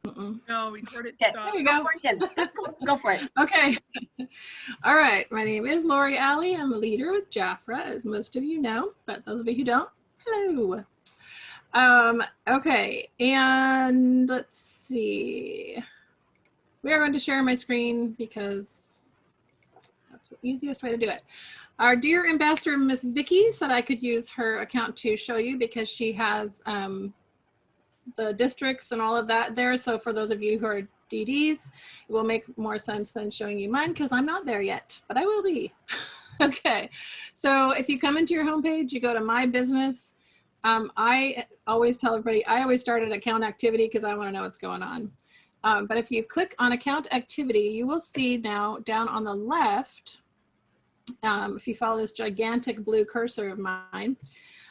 No, record it. Okay, Stop. there you go. That's cool. Go for it. Okay. All right. My name is Lori Alley. I'm a leader with JAFRA, as most of you know, but those of you who don't, hello. Okay. And let's see. We are going to share my screen because that's the easiest way to do it. Our dear ambassador, Miss Vicky, said I could use her account to show you because she has the districts and all of that there. So for those of you who are DDs, it will make more sense than showing you mine because I'm not there yet, but I will be. Okay, so if you come into your homepage, you go to My Business. I always tell everybody, I always start at account activity because I want to know what's going on. But if you click on account activity, you will see now down on the left, if you follow this gigantic blue cursor of mine,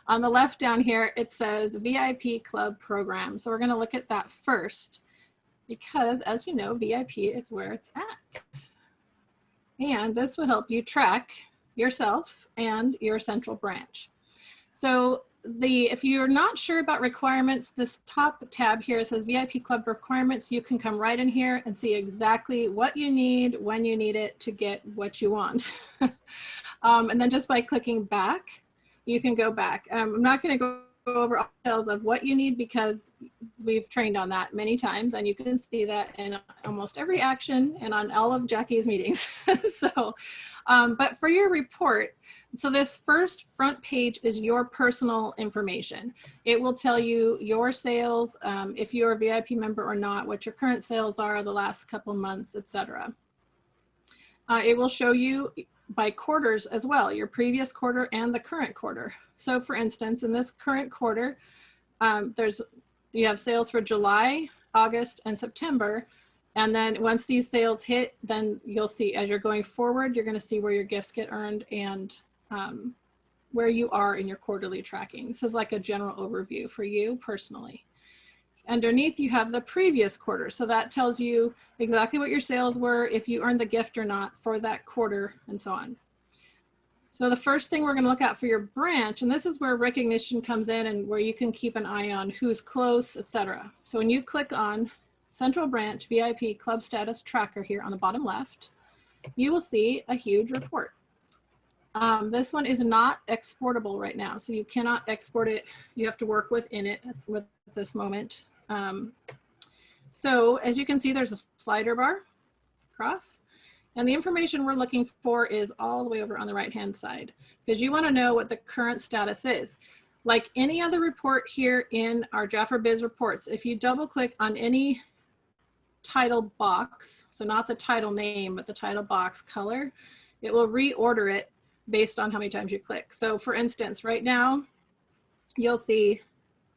on the left down here, it says VIP Club Program. So we're going to look at that first because, as you know, VIP is where it's at. And this will help you track yourself and your central branch. So if you're not sure about requirements, this top tab here says VIP Club Requirements. You can come right in here and see exactly what you need, when you need it to get what you want. And then just by clicking back, you can go back. I'm not going to go over all details of what you need because we've trained on that many times, and you can see that in almost every action and on all of Jackie's meetings. So, but for your report, so this first front page is your personal information. It will tell you your sales, if you're a VIP member or not, what your current sales are the last couple months, etc. It will show you by quarters as well, your previous quarter and the current quarter. So for instance, in this current quarter, you have sales for July, August, and September. And then once these sales hit, then you'll see as you're going forward, you're going to see where your gifts get earned and where you are in your quarterly tracking. This is like a general overview for you personally. Underneath, you have the previous quarter. So that tells you exactly what your sales were, if you earned the gift or not for that quarter, and so on. So the first thing we're going to look at for your branch, and this is where recognition comes in and where you can keep an eye on who's close, etc. So when you click on Central Branch VIP Club Status Tracker here on the bottom left, you will see a huge report. This one is not exportable right now, so you cannot export it. You have to work within it with this moment. So as you can see, there's a slider bar across, and the information we're looking for is all the way over on the right-hand side because you want to know what the current status is. Like any other report here in our JAFRA Biz reports, if you double-click on any title box, so not the title name, but the title box color, it will reorder it based on how many times you click. So for instance, right now, you'll see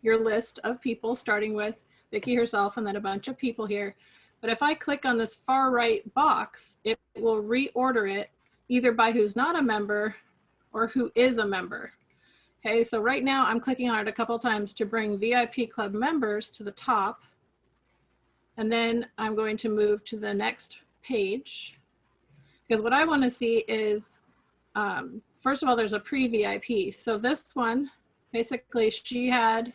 your list of people starting with Vicki herself and then a bunch of people here. But if I click on this far right box, it will reorder it either by who's not a member or who is a member. Okay, so right now I'm clicking on it a couple times to bring VIP Club members to the top. And then I'm going to move to the next page because what I want to see is, first of all, there's a pre-VIP. So this one, basically she had,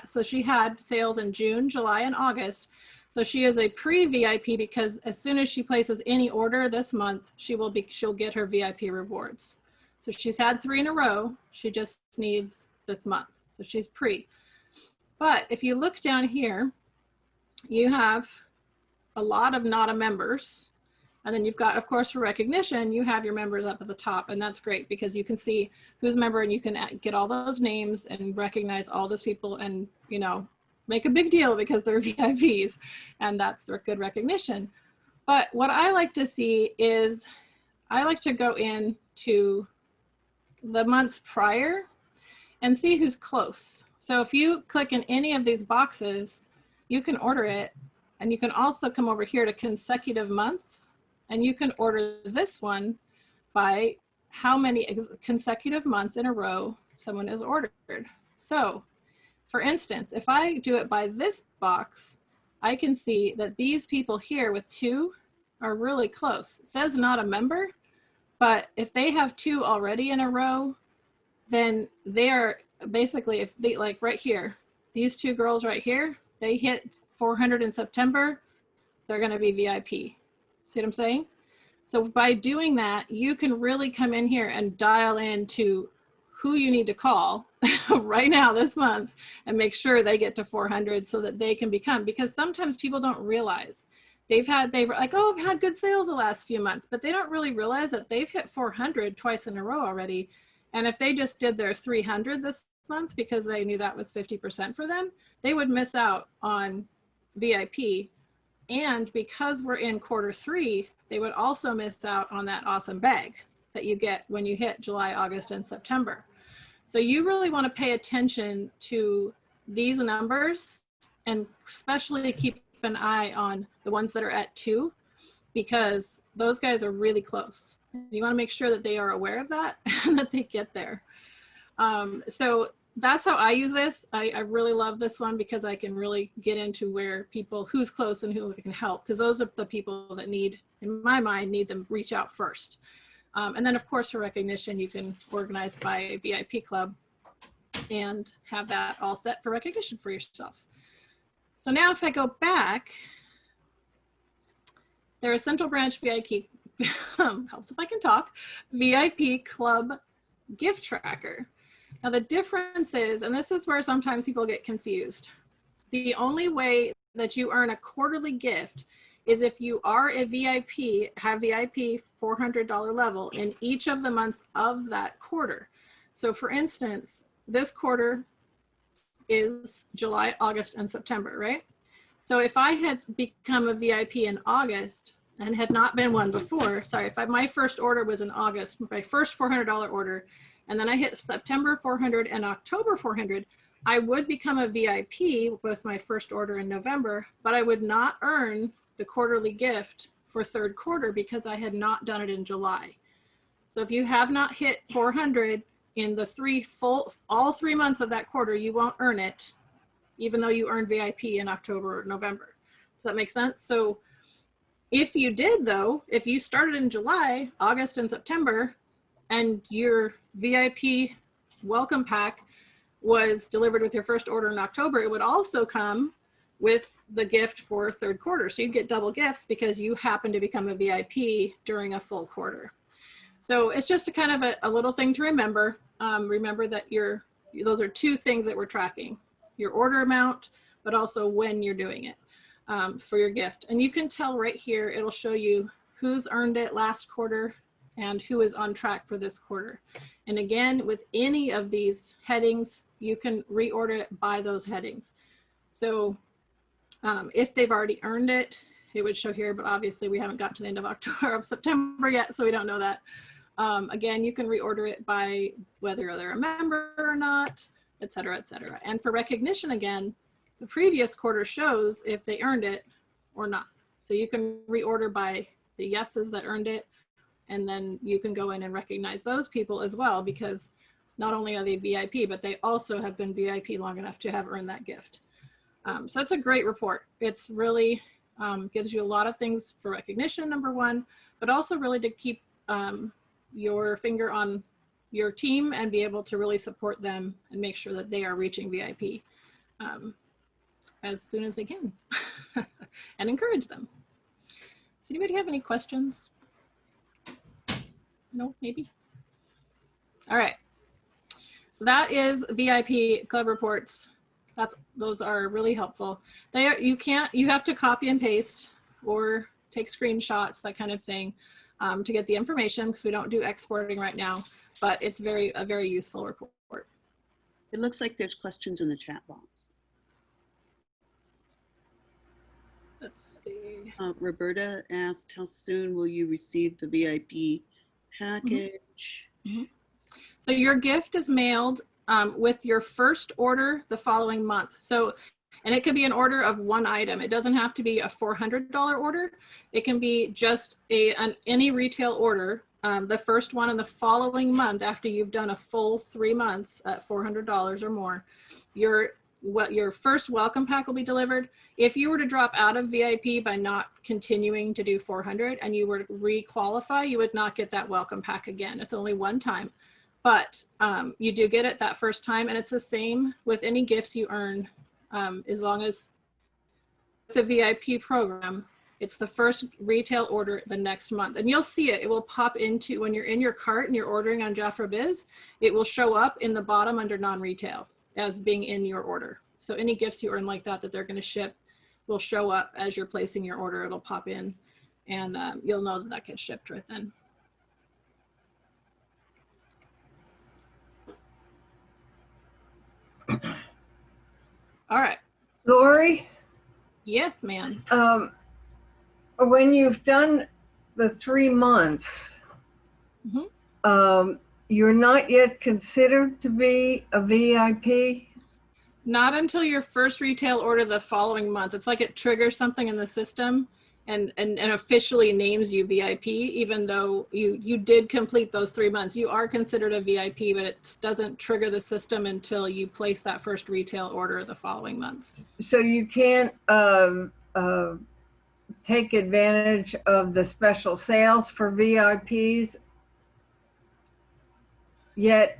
so she had sales in June, July, and August. So she is a pre-VIP because as soon as she places any order this month, she'll get her VIP rewards. So she's had 3 in a row. She just needs this month. So she's pre. But if you look down here, you have a lot of not a members. And then you've got, of course, for recognition, you have your members up at the top, and that's great because you can see who's a member and you can get all those names and recognize all those people and, you know, make a big deal because they're VIPs, and that's their good recognition. But what I like to see is I like to go in to the months prior and see who's close. So if you click in any of these boxes, you can order it, and you can also come over here to consecutive months. And you can order this one by how many consecutive months in a row someone is ordered. So for instance, if I do it by this box, I can see that these people here with 2 are really close. It says not a member, but if they have 2 already in a row, then they are basically, if they, like right here, these 2 girls right here, they hit 400 in September, they're going to be VIP. See what I'm saying? So by doing that, you can really come in here and dial into who you need to call right now this month and make sure they get to 400 so that they can become, because sometimes people don't realize they were like, oh, I've had good sales the last few months, but they don't really realize that they've hit 400 twice in a row already. And if they just did their 300 this month because they knew that was 50% for them, they would miss out on VIP. And because we're in Q3, they would also miss out on that awesome bag that you get when you hit July, August, and September. So you really want to pay attention to these numbers and especially keep an eye on the ones that are at 2, because those guys are really close. You want to make sure that they are aware of that and that they get there. So that's how I use this. I really love this one because I can really get into where people, who's close and who can help, because those are the people that need, in my mind, need them reach out first. And then of course for recognition, you can organize by a VIP club and have that all set for recognition for yourself. So now if I go back, there is Central Branch VIP, helps if I can talk, VIP Club Gift Tracker. Now the difference is, and this is where sometimes people get confused, the only way that you earn a quarterly gift is if you are a VIP, have VIP $400 level in each of the months of that quarter. So for instance, this quarter is July, August, and September, right? So if I had become a VIP in August and had not been one before, sorry, if my first order was in August, my first $400 order, and then I hit September 400 and October 400, I would become a VIP with my first order in November, but I would not earn the quarterly gift for third quarter because I had not done it in July. So if you have not hit 400 in the all 3 months of that quarter, you won't earn it, even though you earned VIP in October or November. Does that make sense? So if you did though, if you started in July, August, and September, and your VIP welcome pack was delivered with your first order in October, it would also come with the gift for third quarter. So you'd get double gifts because you happen to become a VIP during a full quarter. So it's just a kind of a little thing to remember. Remember that those are 2 things that we're tracking, your order amount, but also when you're doing it for your gift. And you can tell right here, it'll show you who's earned it last quarter and who is on track for this quarter. And again, with any of these headings, you can reorder it by those headings. So if they've already earned it, it would show here, but obviously we haven't got to the end of October, of September yet, so we don't know that. Again, you can reorder it by whether they're a member or not, et cetera, et cetera. And for recognition, again, the previous quarter shows if they earned it or not. So you can reorder by the yeses that earned it, and then you can go in and recognize those people as well, because not only are they VIP, but they also have been VIP long enough to have earned that gift. So it's a great report. It's really gives you a lot of things for recognition, number one, but also really to keep your finger on your team and be able to really support them and make sure that they are reaching VIP as soon as they can and encourage them. Does anybody have any questions? No, maybe? All right. So that is VIP club reports. Those are really helpful. You have to copy and paste or take screenshots, that kind of thing, to get the information, because we don't do exporting right now, but it's a very useful report. It looks like there's questions in the chat box. Let's see. Roberta asked, how soon will you receive the VIP package? Mm-hmm. So your gift is mailed with your first order the following month. So, and it could be an order of one item. It doesn't have to be a $400 order. It can be just any retail order. The first one in the following month after you've done a full 3 months at $400 or more, your first welcome pack will be delivered. If you were to drop out of VIP by not continuing to do 400 and you were to re-qualify, you would not get that welcome pack again. It's only one time. But you do get it that first time, and it's the same with any gifts you earn, as long as it's a VIP program, it's the first retail order the next month. And you'll see it. It will pop into, when you're in your cart and you're ordering on JAFRA Biz, it will show up in the bottom under non-retail as being in your order. So any gifts you earn like that they're going to ship will show up as you're placing your order. It'll pop in, and you'll know that that gets shipped right then. All right. Lori, Yes, ma'am. when you've done the 3 months, you're not yet considered to be a VIP? Not until your first retail order the following month. It's like it triggers something in the system and officially names you VIP, even though you did complete those 3 months. You are considered a VIP, but it doesn't trigger the system until you place that first retail order the following month. So you can't take advantage of the special sales for VIPs yet?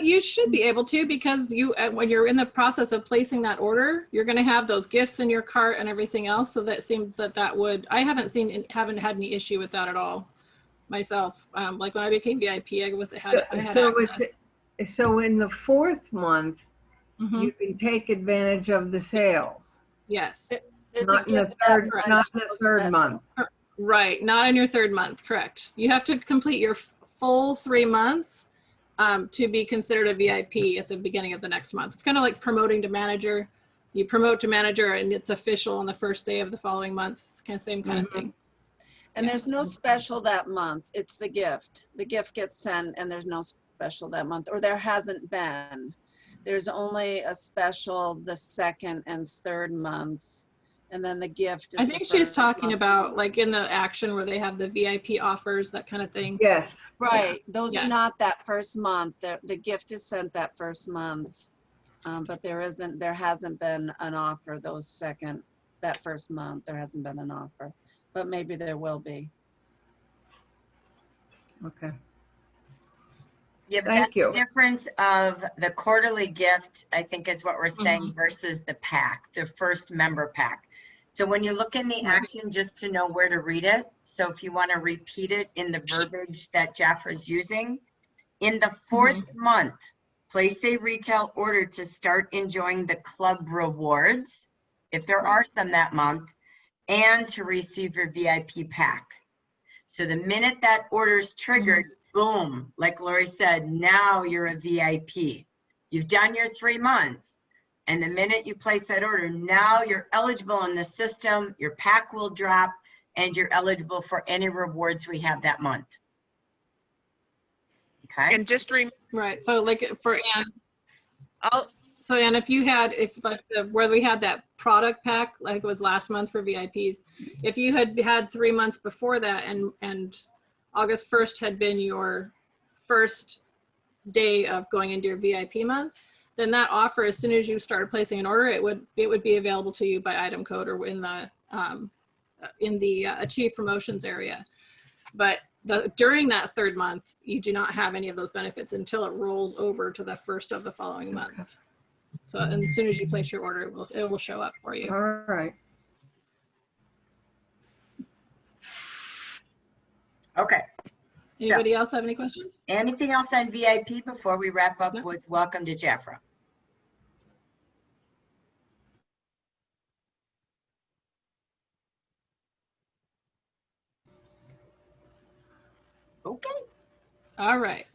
You should be able to, because when you're in the process of placing that order, you're going to have those gifts in your cart and everything else. So that seems that would, I haven't had any issue with that at all myself. Like when I became VIP, I had access. So in the 4th month, you can take advantage of the sales. Yes. Not in the third month. Right. Not in your 3rd month. Correct. You have to complete your full 3 months to be considered a VIP at the beginning of the next month. It's kind of like promoting to manager. You promote to manager and it's official on the first day of the following month. It's kind of same kind of thing. And there's no special that month. It's the gift. The gift gets sent and there's no special that month, or there hasn't been. There's only a special the 2nd and 3rd month. And then the gift is I think she's talking about like in the action where they have the VIP offers, that kind of thing. Yes. Right. Yeah. Those are not that first month. The gift is sent that first month. But there hasn't been an offer that first month. There hasn't been an offer, but maybe there will be. Okay. Yeah, but Thank you. The difference of the quarterly gift, I think, is what we're saying versus the pack, the first member pack. So when you look in the action, just to know where to read it. So if you want to repeat it in the verbiage that JAFRA is using, in the 4th month, place a retail order to start enjoying the club rewards, if there are some that month, and to receive your VIP pack. So the minute that order is triggered, boom, like Lori said, now you're a VIP. You've done your 3 months. And the minute you place that order, now you're eligible in the system, your pack will drop, and you're eligible for any rewards we have that month. Okay. And just right. So like for Anne, so Anne, if like where we had that product pack, like it was last month for VIPs, if you had 3 months before that and August 1st had been your first day of going into your VIP month, then that offer, as soon as you started placing an order, it would be available to you by item code or in the Achieve Promotions area. But during that 3rd month, you do not have any of those benefits until it rolls over to the 1st of the following month. So, and as soon as you place your order, it will show up for you. All right. Okay. Anybody else have any questions? Anything else on VIP before we wrap up with welcome to JAFRA? Okay. All right.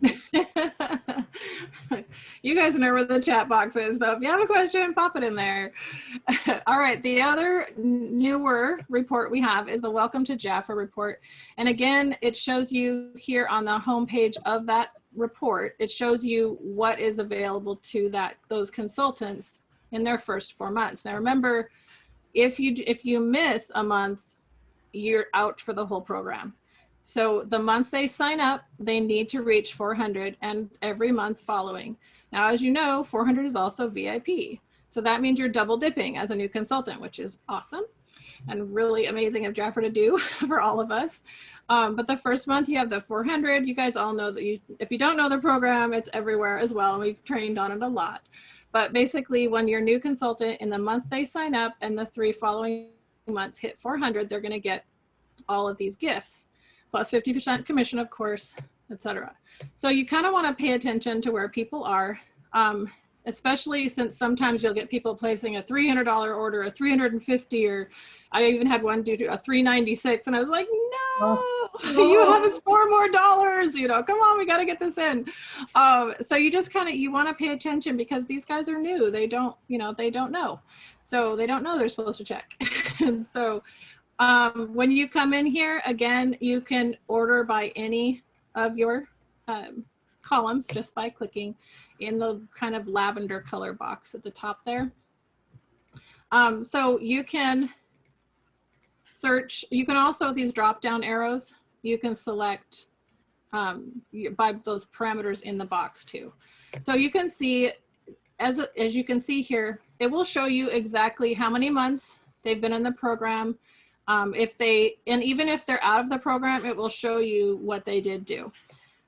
You guys know where the chat box is, so if you have a question, pop it in there. All right, the other newer report we have is the Welcome to JAFRA report. And again, it shows you here on the homepage of that report, it shows you what is available to those consultants in their first 4 months. Now remember, if you miss a month, you're out for the whole program. So the month they sign up, they need to reach 400 and every month following. Now, as you know, 400 is also VIP. So that means you're double dipping as a new consultant, which is awesome and really amazing of JAFRA to do for all of us. But the first month you have the 400. You guys all know that if you don't know the program, it's everywhere as well. And we've trained on it a lot. But basically when you're a new consultant, in the month they sign up and the 3 following months hit 400, they're going to get all of these gifts, plus 50% commission, of course, etc. So you kind of want to pay attention to where people are, especially since sometimes you'll get people placing a $300 order, a $350, or I even had one do a $396, and I was like, no, you have $4 more, come on, we got to get this in. So you just you want to pay attention, because these guys are new. They don't know. So they don't know they're supposed to check. And so when you come in here, again, you can order by any of your columns just by clicking in the kind of lavender color box at the top there. So you can search, you can also, these drop down arrows, you can select by those parameters in the box too. So you can see, as you can see here, it will show you exactly how many months they've been in the program. And even if they're out of the program, it will show you what they did do.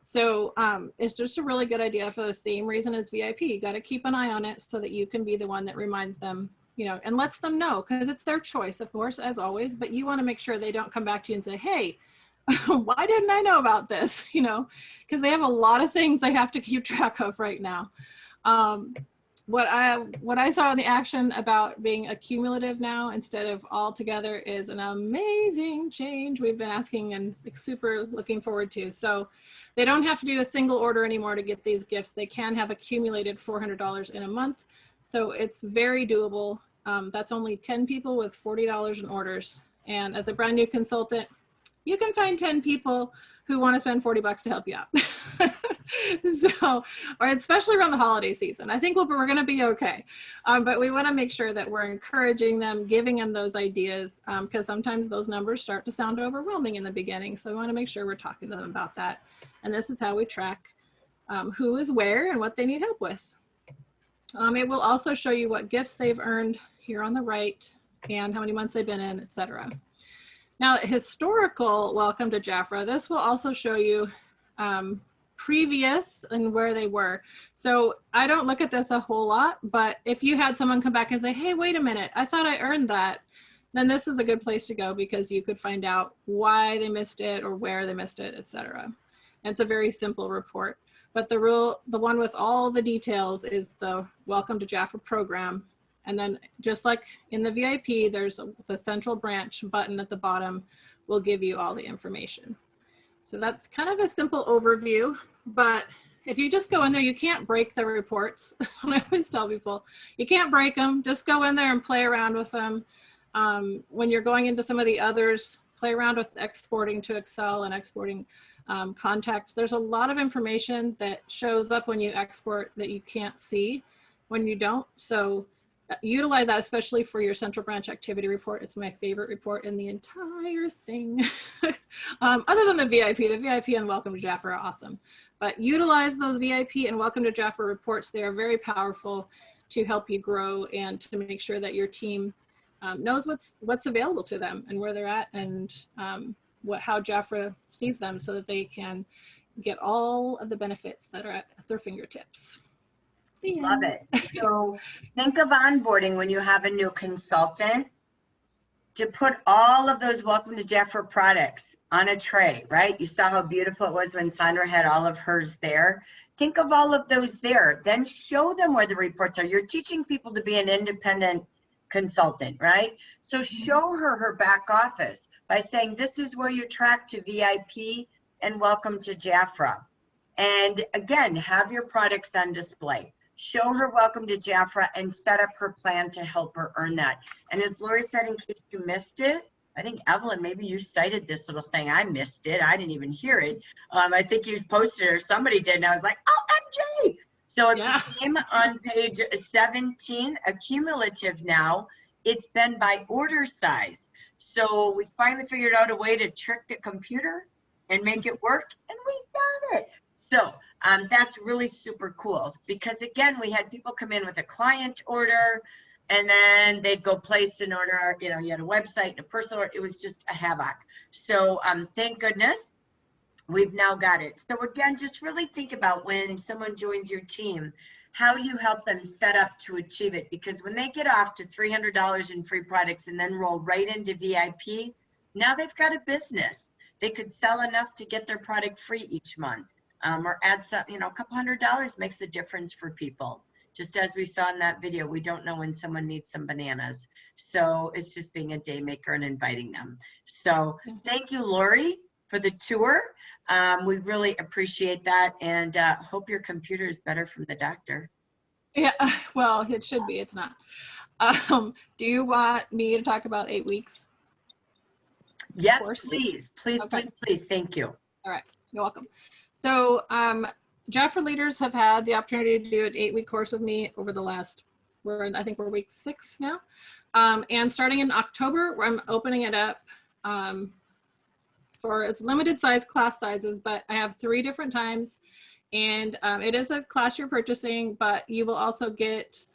So it's just a really good idea for the same reason as VIP. You got to keep an eye on it so that you can be the one that reminds them, and lets them know, because it's their choice, of course, as always, but you want to make sure they don't come back to you and say, hey, why didn't I know about this? Because they have a lot of things they have to keep track of right now. What I saw in the action about being accumulative now instead of all together is an amazing change we've been asking and super looking forward to. So they don't have to do a single order anymore to get these gifts. They can have accumulated $400 in a month. So it's very doable. That's only 10 people with $40 in orders. And as a brand new consultant, you can find 10 people who want to spend $40 to help you out. So, or especially around the holiday season, I think we're going to be okay. But we want to make sure that we're encouraging them, giving them those ideas, because sometimes those numbers start to sound overwhelming in the beginning. So we want to make sure we're talking to them about that. And this is how we track who is where and what they need help with. It will also show you what gifts they've earned here on the right and how many months they've been in, etc. Now, historical welcome to JAFRA, this will also show you previous and where they were. So I don't look at this a whole lot, but if you had someone come back and say, hey, wait a minute, I thought I earned that, then this is a good place to go, because you could find out why they missed it or where they missed it, etc. And it's a very simple report. But the one with all the details is the Welcome to JAFRA program. And then just like in the VIP, there's the central branch button at the bottom will give you all the information. So that's kind of a simple overview, but if you just go in there, you can't break the reports. I always tell people, you can't break them. Just go in there and play around with them. When you're going into some of the others, play around with exporting to Excel and exporting contact. There's a lot of information that shows up when you export that you can't see when you don't. So utilize that, especially for your central branch activity report. It's my favorite report in the entire thing. Other than the VIP and Welcome to JAFRA are awesome. But utilize those VIP and Welcome to JAFRA reports. They are very powerful to help you grow and to make sure that your team knows what's available to them and where they're at, and how JAFRA sees them, so that they can get all of the benefits that are at their fingertips. Love it. So think of onboarding when you have a new consultant, to put all of those Welcome to JAFRA products on a tray, right? You saw how beautiful it was when Sandra had all of hers there. Think of all of those there, then show them where the reports are. You're teaching people to be an independent consultant, right? So show her back office by saying, this is where you track to VIP and Welcome to JAFRA. And again, have your products on display. Show her Welcome to JAFRA and set up her plan to help her earn that. And as Lori said, in case you missed it, I think Evelyn, maybe you cited this little thing. I missed it. I didn't even hear it. I think you posted it or somebody did, and I was like, OMG. So it became on page 17, accumulative now. It's been by order size. So we finally figured out a way to trick the computer and make it work, and we got it. So that's really super cool, because again, we had people come in with a client order, and then they'd go place an order. You had a website and a personal order. It was just a havoc. So thank goodness we've now got it. So again, just really think about when someone joins your team, how do you help them set up to achieve it? Because when they get off to $300 in free products and then roll right into VIP, now they've got a business. They could sell enough to get their product free each month, or add some, you know, a couple $100 makes a difference for people. Just as we saw in that video, we don't know when someone needs some bananas. So it's just being a day maker and inviting them. So thank you, Lori, for the tour. We really appreciate that, and hope your computer is better from the doctor. Yeah, well, it should be. It's not. Do you want me to talk about 8 weeks? Yes, Course? please, please, Okay. please, please. Thank you. All right, you're welcome. So JAFRA leaders have had the opportunity to do an 8-week course with me over the last, I think we're week 6 now. And starting in October, I'm opening it up for its limited size class sizes, but I have 3 different times. And it is a class you're purchasing, but you will also get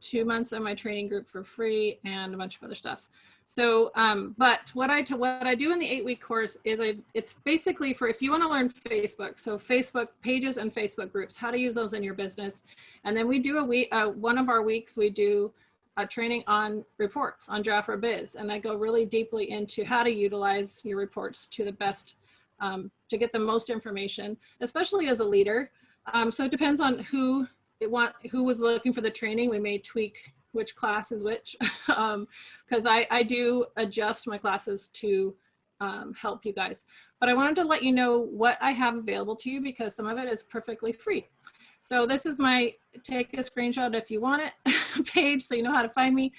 2 months of my training group for free and a bunch of other stuff. So, but what I do in the 8-week course is it's basically for if you want to learn Facebook, so Facebook pages and Facebook groups, how to use those in your business. And then we do one of our weeks, we do a training on reports on JAFRA Biz. And I go really deeply into how to utilize your reports to the best, to get the most information, especially as a leader. So it depends on who was looking for the training. We may tweak which class is which, because I do adjust my classes to help you guys. But I wanted to let you know what I have available to you because some of it is perfectly free. So this is my take a screenshot if you want it page so you know how to find me.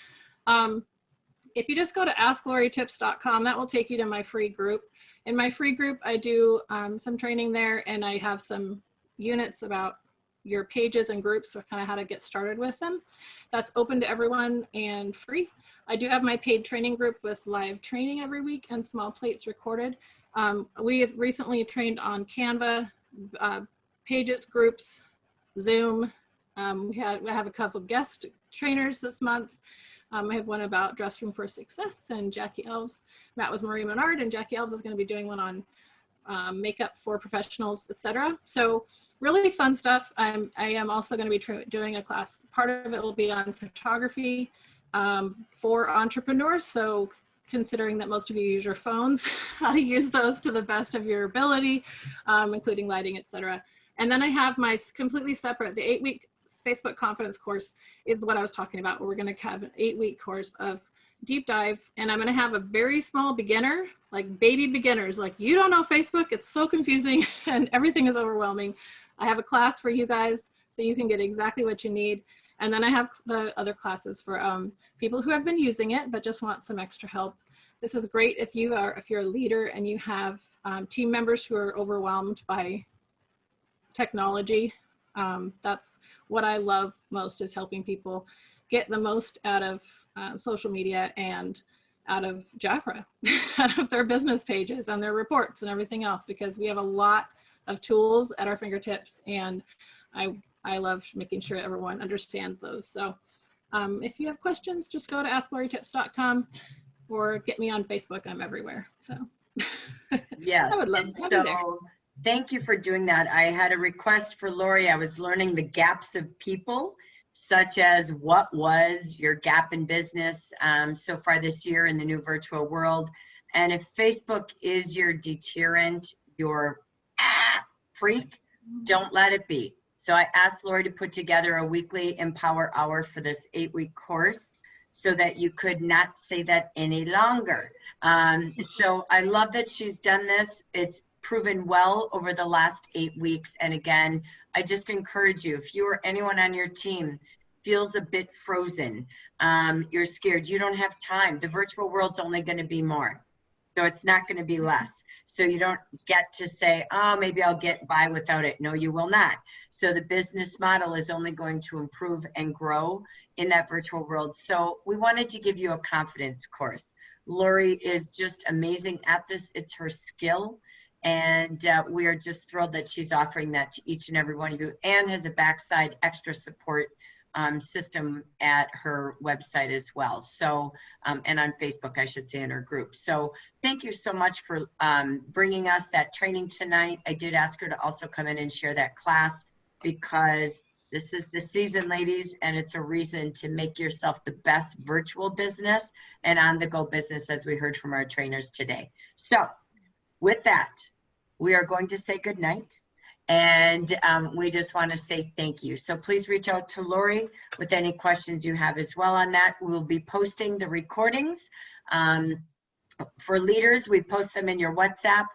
If you just go to askloritips.com, that will take you to my free group. In my free group, I do some training there, and I have some units about your pages and groups, so kind of how to get started with them. That's open to everyone and free. I do have my paid training group with live training every week and small plates recorded. We have recently trained on Canva, pages, groups, Zoom. We have a couple of guest trainers this month. I have one about Dress Room for Success and Jackie Elves. That was Marie Menard, and Jackie Elves is going to be doing one on makeup for professionals, etc. So really fun stuff. I am also going to be doing a class. Part of it will be on photography for entrepreneurs. So considering that most of you use your phones, how to use those to the best of your ability, including lighting, etc. And then I have my completely separate, the 8-week Facebook confidence course is what I was talking about, where we're going to have an 8-week course of deep dive, and I'm going to have a very small beginner, like baby beginners, like you don't know Facebook, it's so confusing and everything is overwhelming. I have a class for you guys so you can get exactly what you need. And then I have the other classes for people who have been using it but just want some extra help. This is great if you're a leader and you have team members who are overwhelmed by technology. That's what I love most, is helping people get the most out of social media and out of JAFRA, out of their business pages and their reports and everything else, because we have a lot of tools at our fingertips, and I love making sure everyone understands those. So if you have questions, just go to askloritips.com or get me on Facebook. I'm everywhere. So yeah, I would love to have you there. Thank you for doing that. I had a request for Lori. I was learning the gaps of people, such as what was your gap in business so far this year in the new virtual world. And if Facebook is your deterrent, your freak, don't let it be. So I asked Lori to put together a weekly Empower Hour for this 8-week course so that you could not say that any longer. So I love that she's done this. It's proven well over the last 8 weeks. And again, I just encourage you, if you or anyone on your team feels a bit frozen, you're scared, you don't have time, the virtual world's only going to be more. So it's not going to be less. So you don't get to say, oh, maybe I'll get by without it. No, you will not. So the business model is only going to improve and grow in that virtual world. So we wanted to give you a confidence course. Lori is just amazing at this. It's her skill. And we are just thrilled that she's offering that to each and every one of you, and has a backside extra support system at her website as well. So, and on Facebook, I should say, in her group. So thank you so much for bringing us that training tonight. I did ask her to also come in and share that class, because This is the season, ladies, and it's a reason to make yourself the best virtual business and on-the-go business, as we heard from our trainers today. So with that, we are going to say goodnight. And we just want to say thank you. So please reach out to Lori with any questions you have as well on that. We'll be posting the recordings. For leaders, we post them in your WhatsApp.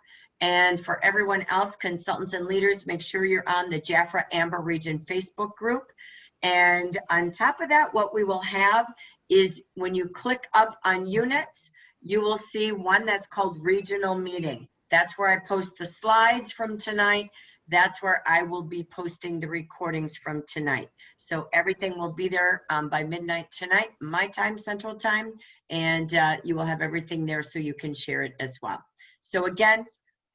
And for everyone else, consultants and leaders, make sure you're on the JAFRA Amber Region Facebook group. And on top of that, what we will have is when you click up on units, you will see one that's called Regional Meeting. That's where I post the slides from tonight. That's where I will be posting the recordings from tonight. So everything will be there by midnight tonight, my time, Central Time, and you will have everything there so you can share it as well. So again,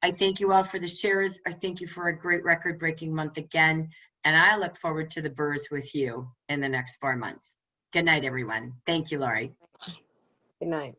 I thank you all for the shares. I thank you for a great record-breaking month again, and I look forward to the burrs with you in the next 4 months. Good night, everyone. Thank you, Lori. Good night.